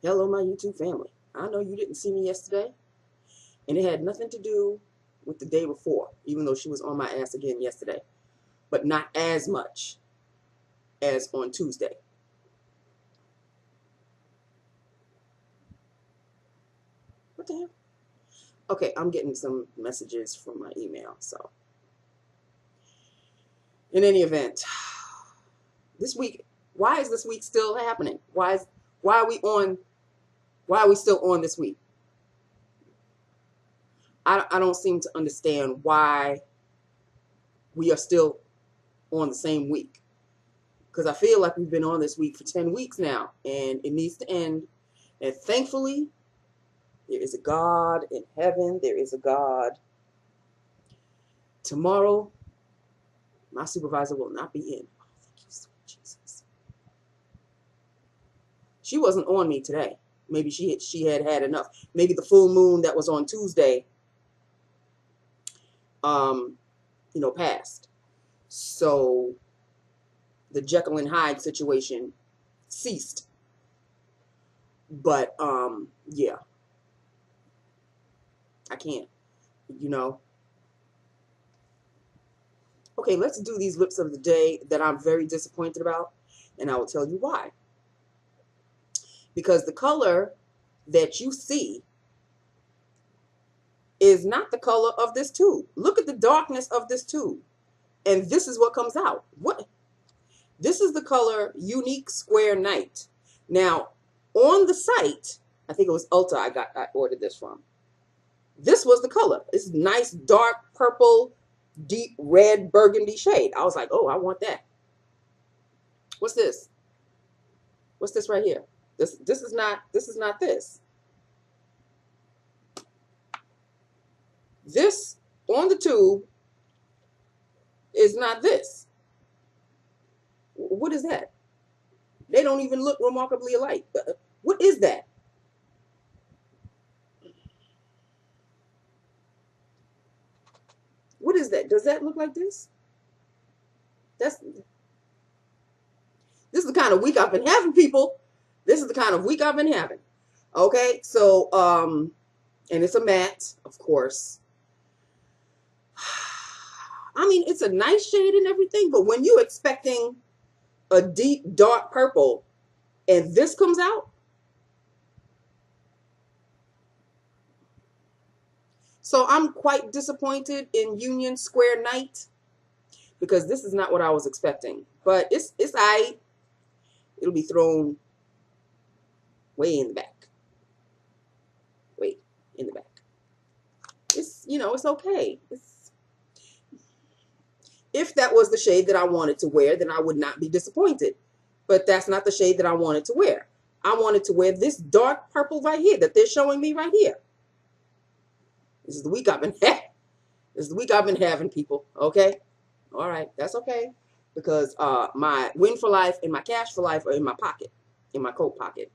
Hello, my YouTube family. I know you didn't see me yesterday, and it had nothing to do with the day before, even though she was on my ass again yesterday, but not as much as on Tuesday. What the hell? Okay, I'm getting some messages from my email, so. In any event, this week, why is this week still happening? Why are we still on this week? I don't seem to understand why we are still on the same week. Because I feel like we've been on this week for 10 weeks now, and it needs to end. And thankfully, there is a God in heaven. There is a God. Tomorrow, my supervisor will not be in. Oh, thank you, sweet Jesus. She wasn't on me today. Maybe she had had enough. Maybe the full moon that was on Tuesday, passed. So the Jekyll and Hyde situation ceased. But yeah, I can't. Okay, let's do these lips of the day that I'm very disappointed about, and I will tell you why. Because the color that you see is not the color of this tube. Look at the darkness of this tube. And this is what comes out. What? This is the color Unique Square Night. Now, on the site, I think it was Ulta I ordered this from. This was the color. It's nice dark purple, deep red burgundy shade. I was like, oh, I want that. What's this? What's this right here? This is not this. This on the tube is not this. What is that? They don't even look remarkably alike. What is that? What is that? Does that look like this? This is the kind of week I've been having, people. This is the kind of week I've been having. Okay, so and it's a matte, of course. I mean, it's a nice shade and everything, but when you're expecting a deep dark purple and this comes out, so I'm quite disappointed in Union Square Night because this is not what I was expecting. But it's aight. It'll be thrown way in the back. Wait, in the back. It's, it's okay. If that was the shade that I wanted to wear, then I would not be disappointed. But that's not the shade that I wanted to wear. I wanted to wear this dark purple right here that they're showing me right here. This is the week I've been having. This is the week I've been having, people. Okay? All right. That's okay. Because my win for life and my cash for life are in my pocket. In my coat pocket.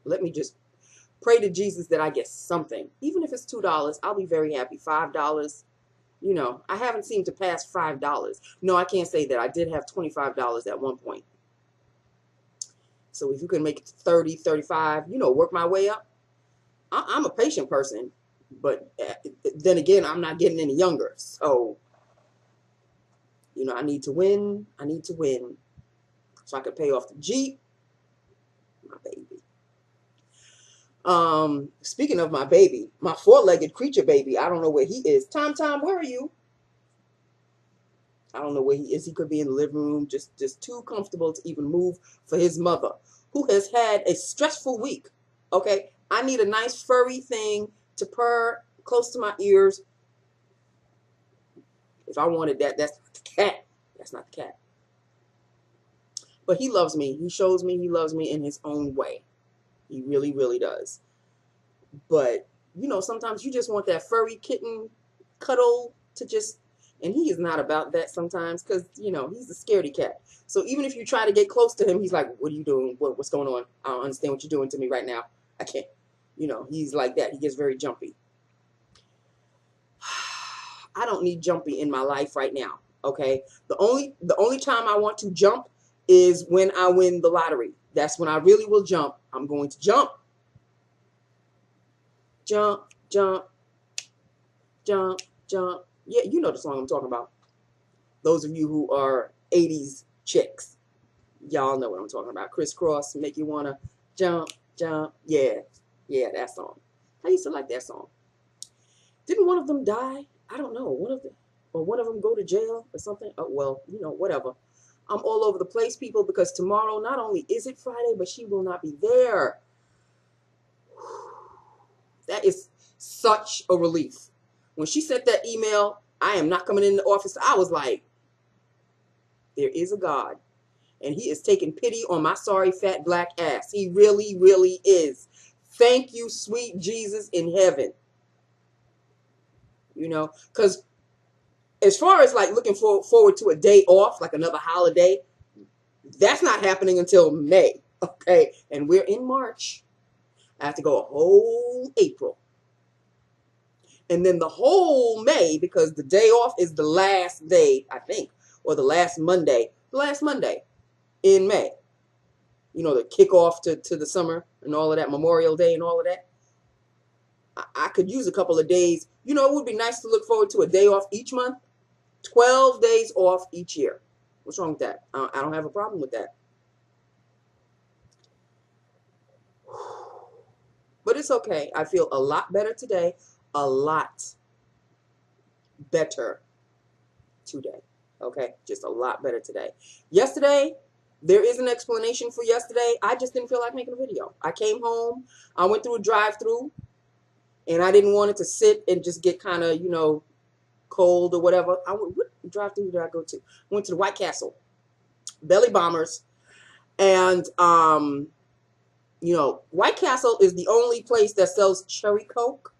Let me just pray to Jesus that I get something. Even if it's $2, I'll be very happy. $5. I haven't seemed to pass $5. No, I can't say that. I did have $25 at one point. So if you can make it to 30, 35, work my way up. I'm a patient person, but then again, I'm not getting any younger. So, I need to win. I need to win so I can pay off the Jeep, my baby. Speaking of my baby, my four-legged creature baby, I don't know where he is. Tom, where are you? I don't know where he is. He could be in the living room, just too comfortable to even move for his mother, who has had a stressful week. Okay, I need a nice furry thing to purr close to my ears. If I wanted that, that's not the cat. That's not the cat. But he loves me. He shows me he loves me in his own way. He really, really does. But, sometimes you just want that furry kitten cuddle to just, and he is not about that sometimes because, he's a scaredy cat. So even if you try to get close to him, he's like, what are you doing? What's going on? I don't understand what you're doing to me right now. I can't. He's like that. He gets very jumpy. I don't need jumpy in my life right now. Okay. The only time I want to jump is when I win the lottery. That's when I really will jump. I'm going to jump. Jump, jump, jump, jump. Yeah, you know the song I'm talking about. Those of you who are 80s chicks, y'all know what I'm talking about. Crisscross, make you want to jump, jump. Yeah, yeah, that song. I used to like that song. Didn't one of them die? I don't know. One of them go to jail or something? Oh, well, you know, whatever. I'm all over the place, people, because tomorrow not only is it Friday, but she will not be there. That is such a relief. When she sent that email, I am not coming in the office, I was like, there is a God, and he is taking pity on my sorry fat black ass. He really, really is. Thank you, sweet Jesus in heaven. You know, because as far as like looking forward to a day off, like another holiday, that's not happening until May. Okay, and we're in March. I have to go a whole April. And then the whole May, because the day off is the last day, I think, or the last Monday in May. You know, the kickoff to the summer and all of that, Memorial Day and all of that. I could use a couple of days. You know, it would be nice to look forward to a day off each month. 12 days off each year. What's wrong with that? I don't have a problem with that. But it's okay. I feel a lot better today. A lot better today. Okay? Just a lot better today. Yesterday, there is an explanation for yesterday. I just didn't feel like making a video. I came home. I went through a drive-through. And I didn't want it to sit and just get kind of, you know, cold or whatever. What drive-through did I go to? Went to the White Castle. Belly Bombers. And, you know, White Castle is the only place that sells cherry Coke.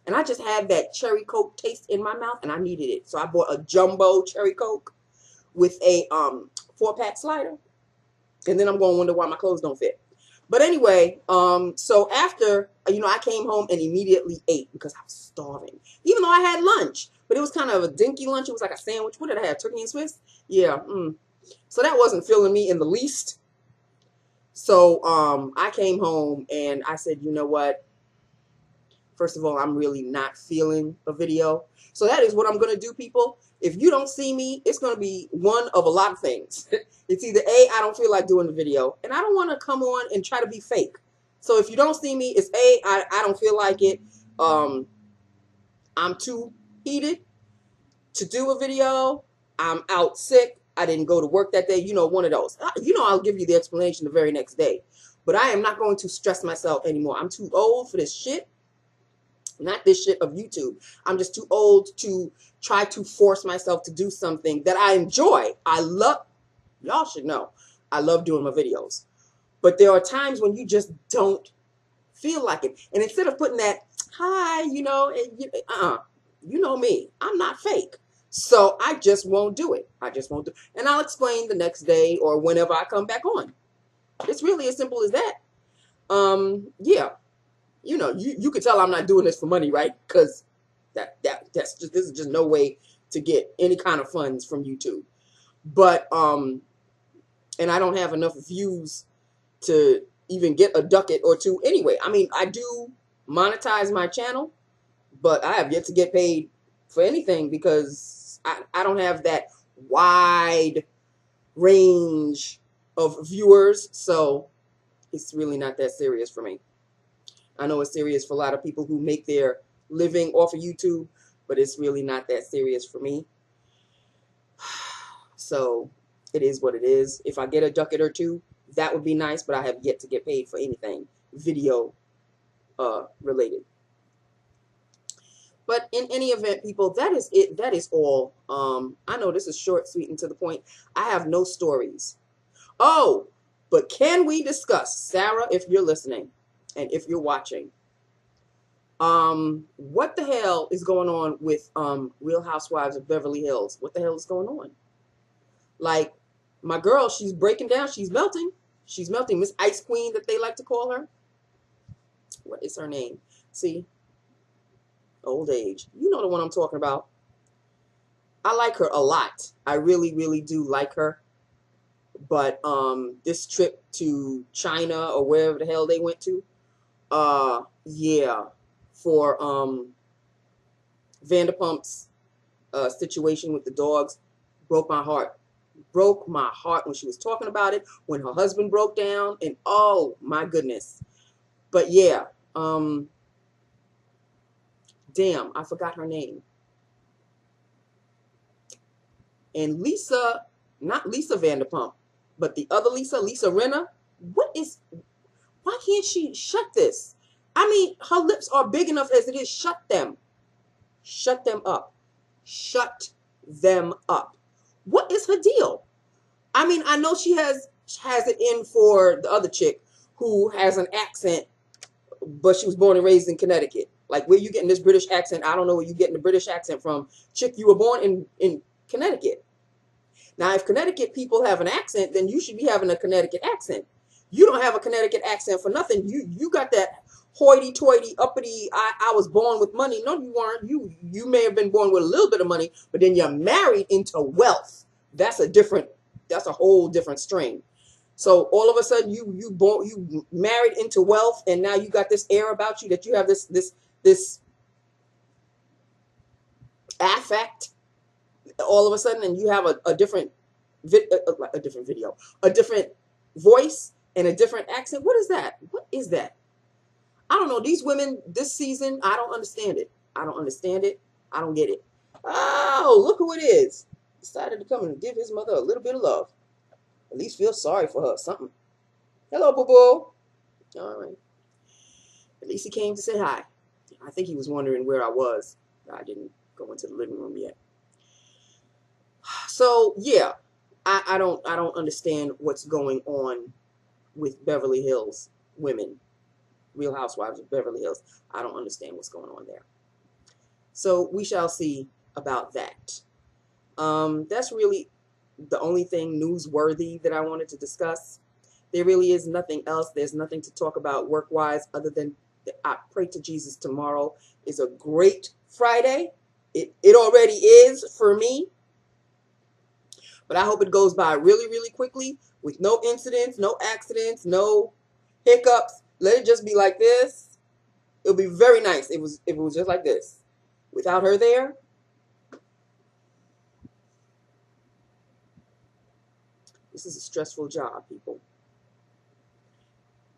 And I just had that cherry Coke taste in my mouth, and I needed it. So I bought a jumbo cherry Coke with a 4-pack slider. And then I'm going to wonder why my clothes don't fit. But anyway, so after, you know, I came home and immediately ate because I was starving. Even though I had lunch. But it was kind of a dinky lunch. It was like a sandwich. What did I have? Turkey and Swiss? Yeah. So that wasn't filling me in the least. So I came home and I said, you know what? First of all, I'm really not feeling a video. So that is what I'm going to do, people. If you don't see me, it's going to be one of a lot of things. It's either A, I don't feel like doing the video, and I don't want to come on and try to be fake. So if you don't see me, it's A, I don't feel like it. I'm too heated to do a video. I'm out sick. I didn't go to work that day. You know, one of those. You know, I'll give you the explanation the very next day. But I am not going to stress myself anymore. I'm too old for this shit. Not this shit of YouTube. I'm just too old to try to force myself to do something that I enjoy. I love, y'all should know, I love doing my videos. But there are times when you just don't feel like it. And instead of putting that, hi, you know, you know me, I'm not fake. So I just won't do it. I just won't do it. And I'll explain the next day or whenever I come back on. It's really as simple as that. Yeah. You know, you could tell I'm not doing this for money, right? Because this is just no way to get any kind of funds from YouTube. But and I don't have enough views to even get a ducat or two anyway. I mean, I do monetize my channel, but I have yet to get paid for anything because I don't have that wide range of viewers. So it's really not that serious for me. I know it's serious for a lot of people who make their living off of YouTube, but it's really not that serious for me. So it is what it is. If I get a ducat or two, that would be nice, but I have yet to get paid for anything video related. But in any event, people, that is it. That is all. I know this is short, sweet, and to the point. I have no stories. Oh, but can we discuss, Sarah, if you're listening? And if you're watching, what the hell is going on with Real Housewives of Beverly Hills? What the hell is going on? Like, my girl, she's breaking down. She's melting. She's melting. Miss Ice Queen, that they like to call her. What is her name? See? Old age. You know the one I'm talking about. I like her a lot. I really, really do like her. But this trip to China or wherever the hell they went to, yeah, for Vanderpump's situation with the dogs, broke my heart. Broke my heart when she was talking about it, when her husband broke down, and oh my goodness. But yeah, damn, I forgot her name. And Lisa, not Lisa Vanderpump, but the other Lisa, Lisa Rinna. Why can't she shut this? I mean, her lips are big enough as it is. Shut them. Shut them up. Shut them up. What is her deal? I mean, I know she has it in for the other chick who has an accent, but she was born and raised in Connecticut. Like, where you getting this British accent? I don't know where you getting the British accent from. Chick, you were born in Connecticut. Now, if Connecticut people have an accent, then you should be having a Connecticut accent. You don't have a Connecticut accent for nothing. You got that hoity-toity, uppity, I was born with money. No, you weren't. You may have been born with a little bit of money, but then you're married into wealth. That's a whole different string. So all of a sudden you married into wealth, and now you got this air about you that you have this affect all of a sudden, and you have a different video, a different voice and a different accent. What is that? What is that? I don't know. These women this season, I don't understand it. I don't understand it. I don't get it. Oh, look who it is. Decided to come and give his mother a little bit of love. At least feel sorry for her. Something. Hello, boo-boo. All right. At least he came to say hi. I think he was wondering where I was. I didn't go into the living room yet. So yeah, I don't understand what's going on with Beverly Hills women, Real Housewives of Beverly Hills. I don't understand what's going on there. So we shall see about that. That's really the only thing newsworthy that I wanted to discuss. There really is nothing else. There's nothing to talk about work-wise other than I pray to Jesus tomorrow is a great Friday. It already is for me. But I hope it goes by really, really quickly with no incidents, no accidents, no hiccups. Let it just be like this. It'll be very nice if it was just like this. Without her there, this is a stressful job, people.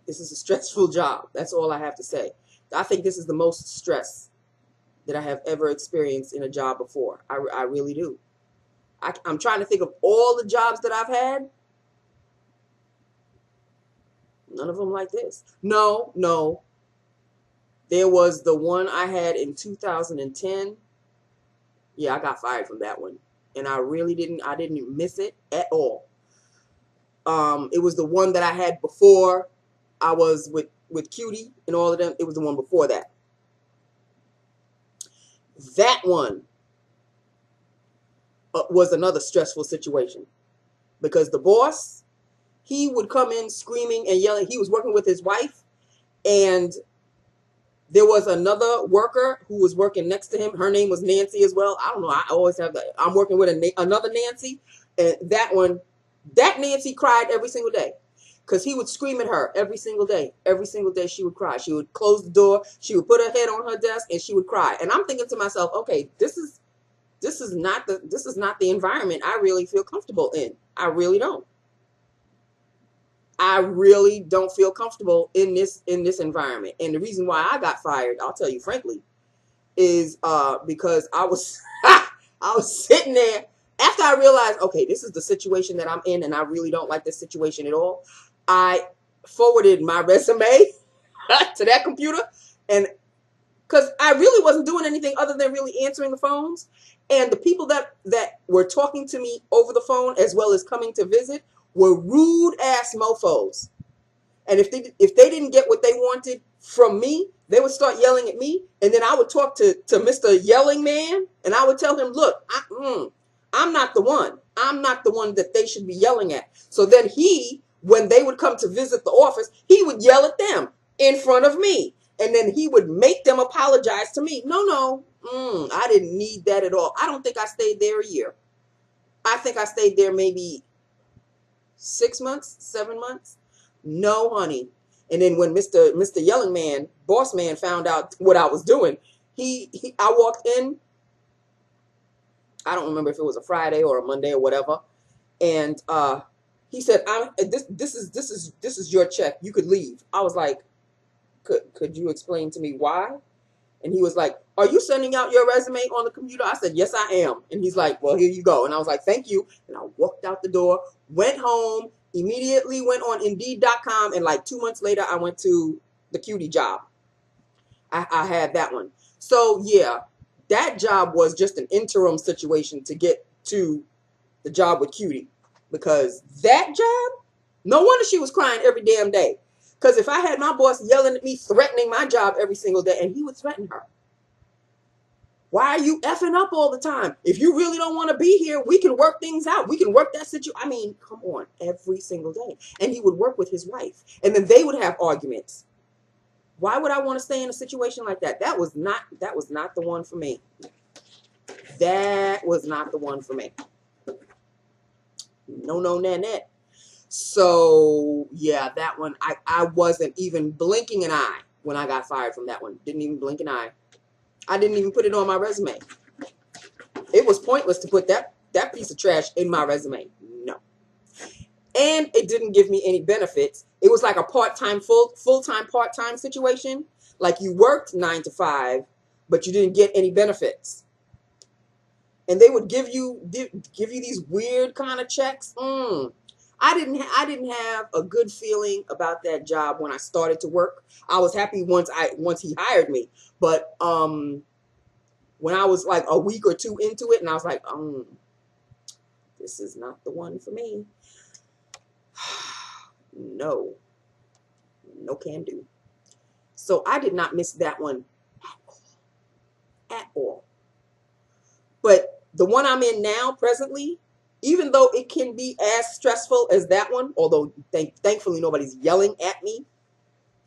This is a stressful job. That's all I have to say. I think this is the most stress that I have ever experienced in a job before. I really do. I'm trying to think of all the jobs that I've had. None of them like this. No. There was the one I had in 2010. Yeah, I got fired from that one. And I didn't even miss it at all. It was the one that I had before I was with Cutie and all of them. It was the one before that. That one was another stressful situation because the boss, he would come in screaming and yelling. He was working with his wife, and there was another worker who was working next to him. Her name was Nancy as well. I don't know. I always have that. I'm working with another Nancy, and that Nancy cried every single day because he would scream at her every single day. Every single day she would cry. She would close the door. She would put her head on her desk, and she would cry. And I'm thinking to myself, okay, this is not the environment I really feel comfortable in. I really don't. I really don't feel comfortable in this environment. And the reason why I got fired, I'll tell you frankly, is because I was I was sitting there after I realized, okay, this is the situation that I'm in and I really don't like this situation at all. I forwarded my resume to that computer, and because I really wasn't doing anything other than really answering the phones. And the people that were talking to me over the phone as well as coming to visit were rude ass mofos. And if they didn't get what they wanted from me, they would start yelling at me. And then I would talk to Mr. Yelling Man, and I would tell him, look, I'm not the one. I'm not the one that they should be yelling at. So then when they would come to visit the office, he would yell at them in front of me. And then he would make them apologize to me. No, I didn't need that at all. I don't think I stayed there a year. I think I stayed there maybe 6 months, 7 months. No, honey. And then when Mr. Yelling Man, boss man, found out what I was doing, I walked in. I don't remember if it was a Friday or a Monday or whatever, and he said, This is your check. You could leave." I was like, "Could you explain to me why?" And he was like, "Are you sending out your resume on the computer?" I said, "Yes, I am." And he's like, "Well, here you go." And I was like, "Thank you." And I walked out the door, went home, immediately went on Indeed.com, and like 2 months later, I went to the cutie job. I had that one. So yeah, that job was just an interim situation to get to the job with cutie, because that job, no wonder she was crying every damn day. Because if I had my boss yelling at me, threatening my job every single day, and he would threaten her. "Why are you effing up all the time? If you really don't want to be here, we can work things out. We can work that situation." I mean, come on, every single day. And he would work with his wife. And then they would have arguments. Why would I want to stay in a situation like that? That was not the one for me. That was not the one for me. No, Nanette. So yeah, that one, I wasn't even blinking an eye when I got fired from that one. Didn't even blink an eye. I didn't even put it on my resume. It was pointless to put that piece of trash in my resume. No. And it didn't give me any benefits. It was like a part-time, full-time, part-time situation. Like you worked 9 to 5, but you didn't get any benefits. And they would give you these weird kind of checks. I didn't have a good feeling about that job when I started to work. I was happy once he hired me, but when I was like a week or two into it, and I was like, this is not the one for me. No can do. So I did not miss that one at all. But the one I'm in now, presently, even though it can be as stressful as that one, although thankfully nobody's yelling at me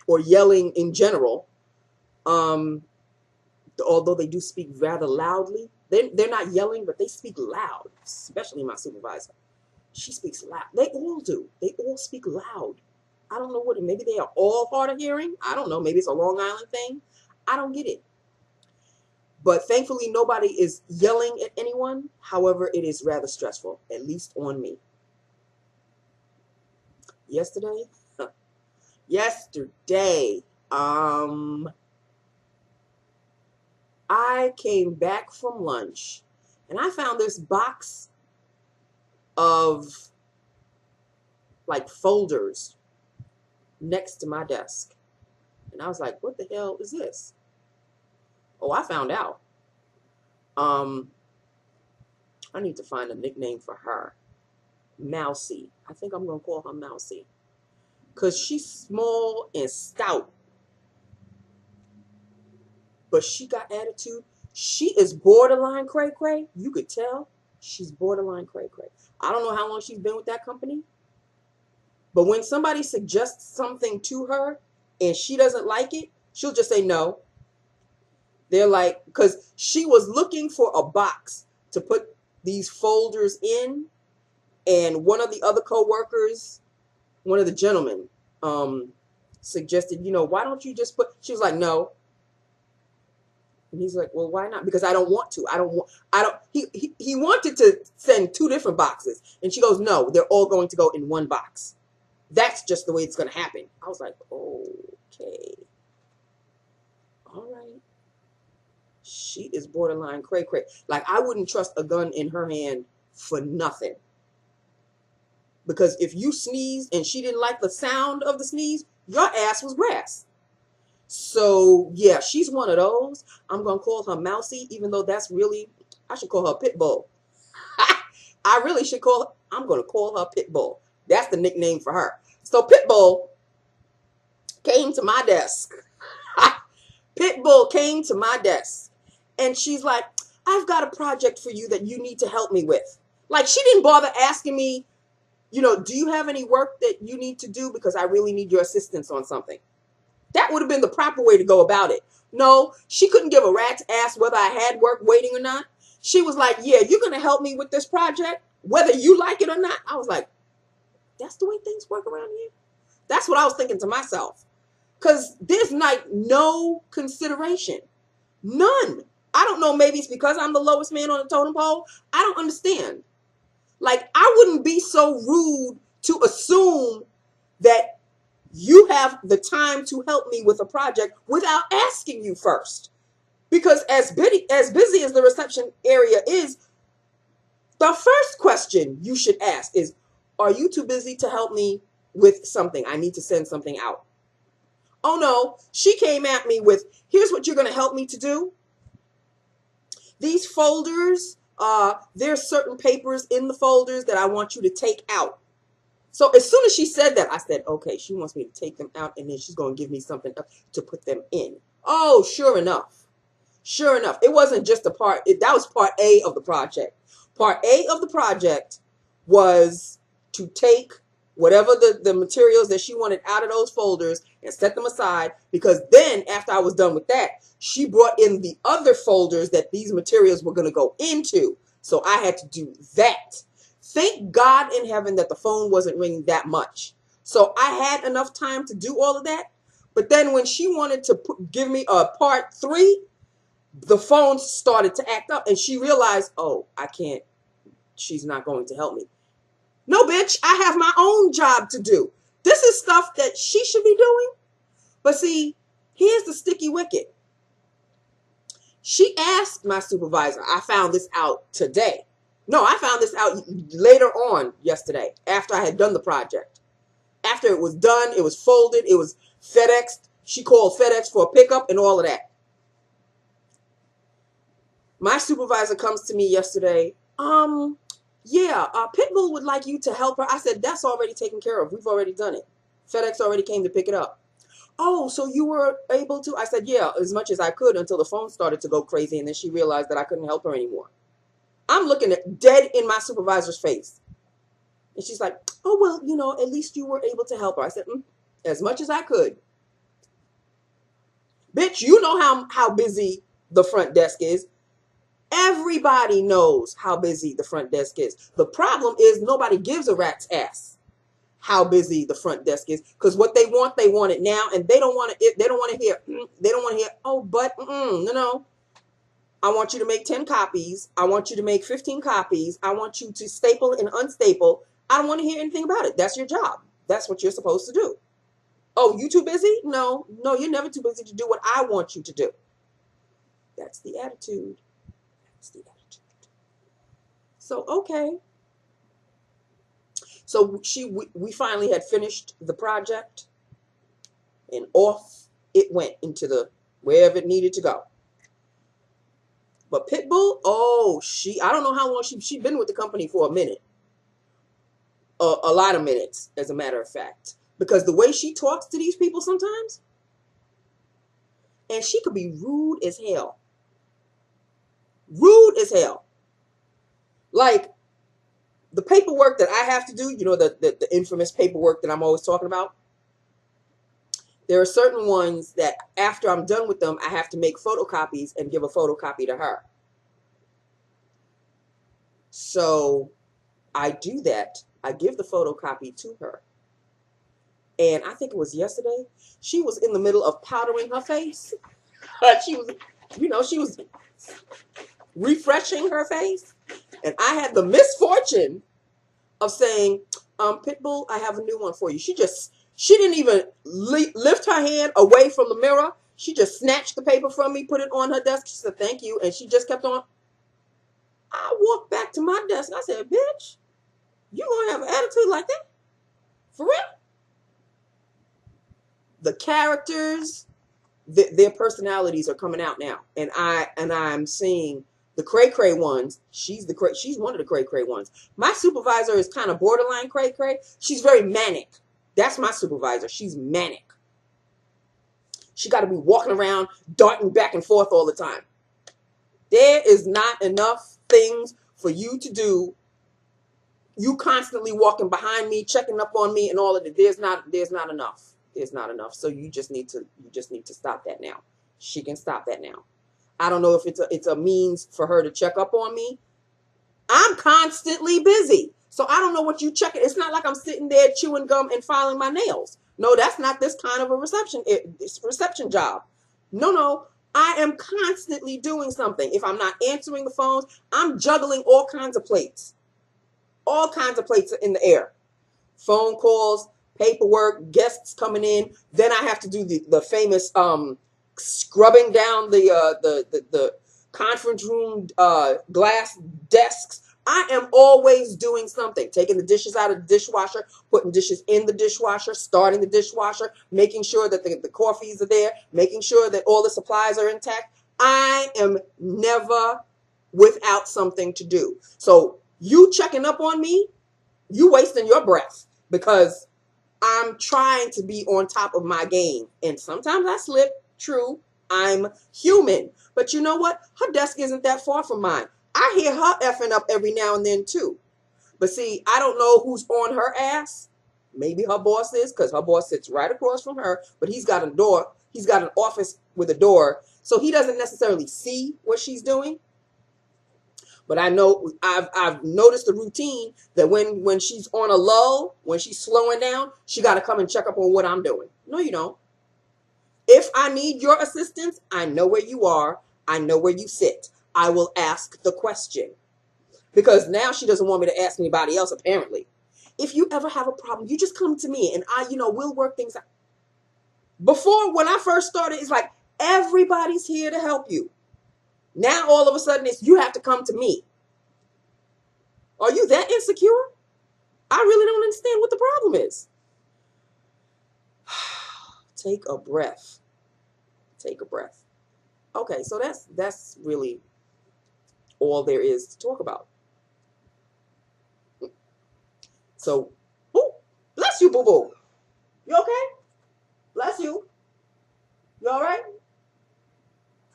or yelling in general, although they do speak rather loudly. They're not yelling, but they speak loud, especially my supervisor. She speaks loud. They all do. They all speak loud. I don't know what, maybe they are all hard of hearing. I don't know. Maybe it's a Long Island thing. I don't get it. But thankfully, nobody is yelling at anyone. However, it is rather stressful, at least on me. Yesterday, I came back from lunch and I found this box of like folders next to my desk. And I was like, what the hell is this? Oh, I found out. I need to find a nickname for her. Mousy. I think I'm going to call her Mousy. Because she's small and stout. But she got attitude. She is borderline cray-cray. You could tell she's borderline cray-cray. I don't know how long she's been with that company. But when somebody suggests something to her and she doesn't like it, she'll just say no. They're like, because she was looking for a box to put these folders in, and one of the other co-workers, one of the gentlemen, suggested, why don't you just put, she was like, no. And he's like, well, why not? Because I don't want to. He wanted to send 2 different boxes. And she goes, no, they're all going to go in one box. That's just the way it's going to happen. I was like, okay. All right. She is borderline cray-cray. Like, I wouldn't trust a gun in her hand for nothing. Because if you sneezed and she didn't like the sound of the sneeze, your ass was grass. So, yeah, she's one of those. I'm going to call her Mousy, even though I should call her Pitbull. I really should I'm going to call her Pitbull. That's the nickname for her. So Pitbull came to my desk. Pitbull came to my desk. And she's like, I've got a project for you that you need to help me with. Like, she didn't bother asking me, do you have any work that you need to do? Because I really need your assistance on something. That would have been the proper way to go about it. No, she couldn't give a rat's ass whether I had work waiting or not. She was like, yeah, you're going to help me with this project, whether you like it or not. I was like, that's the way things work around here? That's what I was thinking to myself. Because there's like no consideration. None. I don't know, maybe it's because I'm the lowest man on the totem pole. I don't understand. Like, I wouldn't be so rude to assume that you have the time to help me with a project without asking you first. Because as busy as the reception area is, the first question you should ask is, are you too busy to help me with something? I need to send something out. Oh no, she came at me with, here's what you're going to help me to do. These folders, there's certain papers in the folders that I want you to take out. So as soon as she said that, I said, okay, she wants me to take them out and then she's going to give me something to put them in. Oh, sure enough. Sure enough. It wasn't just a part. That was part A of the project. Part A of the project was to take whatever the materials that she wanted out of those folders and set them aside, because then after I was done with that, she brought in the other folders that these materials were going to go into. So I had to do that. Thank God in heaven that the phone wasn't ringing that much. So I had enough time to do all of that. But then when she wanted to give me a part 3, the phone started to act up and she realized, oh, I can't, she's not going to help me. No, bitch, I have my own job to do. This is stuff that she should be doing. But see, here's the sticky wicket. She asked my supervisor, I found this out today. No, I found this out later on yesterday after I had done the project. After it was done, it was folded, it was FedExed. She called FedEx for a pickup and all of that. My supervisor comes to me yesterday. Yeah, Pitbull would like you to help her. I said, that's already taken care of. We've already done it. FedEx already came to pick it up. Oh, so you were able to? I said, yeah, as much as I could until the phone started to go crazy and then she realized that I couldn't help her anymore. I'm looking at dead in my supervisor's face. And she's like, oh, well, you know, at least you were able to help her. I said, as much as I could. Bitch, you know how busy the front desk is. Everybody knows how busy the front desk is. The problem is nobody gives a rat's ass how busy the front desk is, because what they want it now, and they don't want to. They don't want to hear. They don't want to hear. Oh, but no. I want you to make 10 copies. I want you to make 15 copies. I want you to staple and unstaple. I don't want to hear anything about it. That's your job. That's what you're supposed to do. Oh, you too busy? No, you're never too busy to do what I want you to do. That's the attitude. The attitude. So okay. So we finally had finished the project, and off it went into the wherever it needed to go. But Pitbull, oh, I don't know how long she'd been with the company for a minute. A lot of minutes, as a matter of fact. Because the way she talks to these people sometimes, and she could be rude as hell. Rude as hell. Like the paperwork that I have to do, you know, the infamous paperwork that I'm always talking about. There are certain ones that after I'm done with them, I have to make photocopies and give a photocopy to her. So I do that. I give the photocopy to her. And I think it was yesterday, she was in the middle of powdering her face. She was refreshing her face, and I had the misfortune of saying, Pitbull, I have a new one for you. She didn't even lift her hand away from the mirror. She just snatched the paper from me, put it on her desk. She said, thank you. And she just kept on. I walked back to my desk. I said, bitch, you gonna have an attitude like that? For real? The characters, their personalities are coming out now. And I'm seeing the cray-cray ones. She's one of the cray-cray ones. My supervisor is kind of borderline cray-cray. She's very manic. That's my supervisor. She's manic. She got to be walking around, darting back and forth all the time. There is not enough things for you to do. You constantly walking behind me, checking up on me, and all of it. There's not enough. There's not enough. So you just need to stop that now. She can stop that now. I don't know if it's a means for her to check up on me. I'm constantly busy. So I don't know what you checking. It's not like I'm sitting there chewing gum and filing my nails. No, that's not this kind of a reception job. No. I am constantly doing something. If I'm not answering the phones, I'm juggling all kinds of plates. All kinds of plates in the air. Phone calls, paperwork, guests coming in. Then I have to do the famous scrubbing down the conference room glass desks. I am always doing something, taking the dishes out of the dishwasher, putting dishes in the dishwasher, starting the dishwasher, making sure that the coffees are there, making sure that all the supplies are intact. I am never without something to do. So you checking up on me, you wasting your breath, because I'm trying to be on top of my game. And sometimes I slip, true, I'm human. But you know what? Her desk isn't that far from mine. I hear her effing up every now and then too. But see, I don't know who's on her ass. Maybe her boss is, because her boss sits right across from her, but he's got a door. He's got an office with a door. So he doesn't necessarily see what she's doing. But I know I've noticed the routine that when she's on a lull, when she's slowing down, she got to come and check up on what I'm doing. No, you don't. If I need your assistance, I know where you are. I know where you sit. I will ask the question. Because now she doesn't want me to ask anybody else, apparently. If you ever have a problem, you just come to me and we'll work things out. Before, when I first started, it's like everybody's here to help you. Now all of a sudden it's you have to come to me. Are you that insecure? I really don't understand what the problem is. Take a breath. Take a breath. Okay, so that's really all there is to talk about. So, oh, bless you, boo-boo. You okay? Bless you. You all right?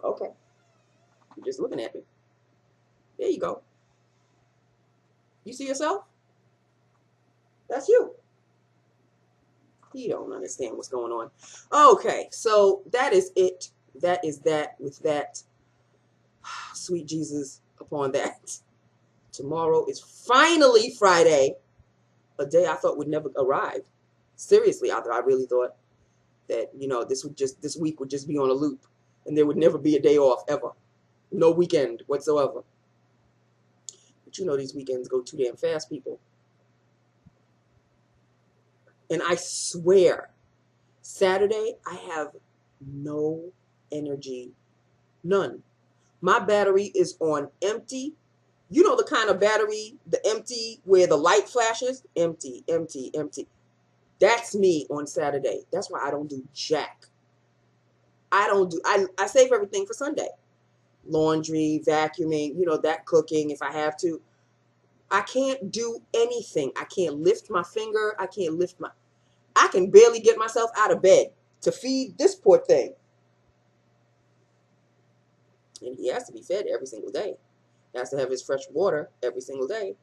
Okay. You're just looking at me. There you go. You see yourself? That's you. You don't understand what's going on. Okay, so that is it. That is that with that. Sweet Jesus upon that. Tomorrow is finally Friday. A day I thought would never arrive. Seriously, I really thought that, this week would just be on a loop and there would never be a day off ever. No weekend whatsoever. But these weekends go too damn fast, people. And I swear, Saturday, I have no energy. None. My battery is on empty. You know the kind of battery, the empty, where the light flashes? Empty, empty, empty. That's me on Saturday. That's why I don't do jack. I save everything for Sunday. Laundry, vacuuming, that cooking if I have to. I can't do anything. I can't lift my finger. I can barely get myself out of bed to feed this poor thing. And he has to be fed every single day. He has to have his fresh water every single day.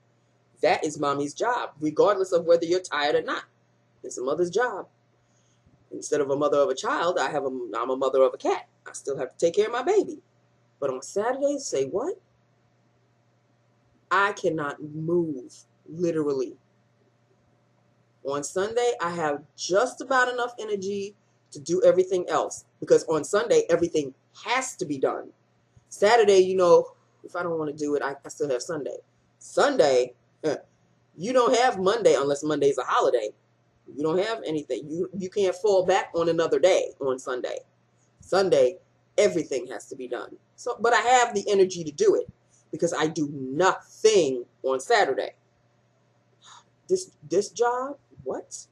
That is mommy's job, regardless of whether you're tired or not. It's a mother's job. Instead of a mother of a child, I'm a mother of a cat. I still have to take care of my baby. But on Saturdays, say what? I cannot move, literally. On Sunday, I have just about enough energy to do everything else. Because on Sunday, everything has to be done. Saturday, if I don't want to do it, I still have Sunday. Sunday, you don't have Monday unless Monday's a holiday. You don't have anything. You can't fall back on another day on Sunday. Sunday, everything has to be done. But I have the energy to do it because I do nothing on Saturday. This job, what?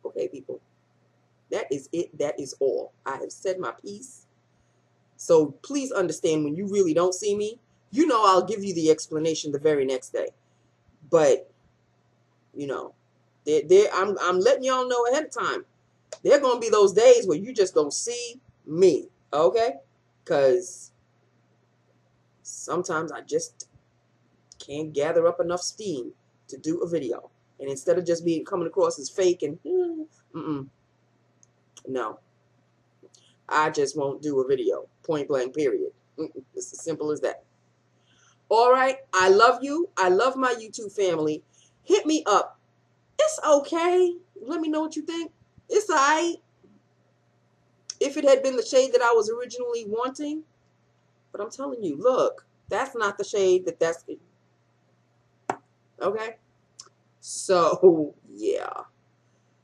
Okay, people. That is it. That is all. I have said my piece. So please understand, when you really don't see me, I'll give you the explanation the very next day. But, I'm letting y'all know ahead of time. There are going to be those days where you just don't see me. Okay? Because sometimes I just can't gather up enough steam to do a video. And instead of just coming across as fake and, no. I just won't do a video. Point blank, period. It's as simple as that. All right. I love you. I love my YouTube family. Hit me up. It's okay. Let me know what you think. It's all right. If it had been the shade that I was originally wanting. But I'm telling you, look, that's not the shade that's it. Okay. So, yeah.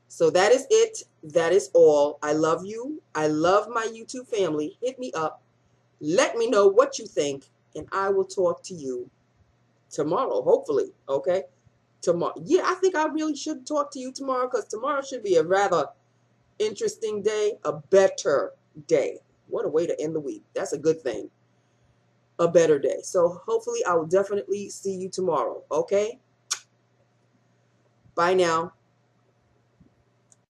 So that is it. That is all. I love you. I love my YouTube family. Hit me up. Let me know what you think. And I will talk to you tomorrow, hopefully. Okay. Tomorrow. Yeah, I think I really should talk to you tomorrow because tomorrow should be a rather interesting day, a better day. What a way to end the week. That's a good thing. A better day. So hopefully I will definitely see you tomorrow. Okay. Bye now.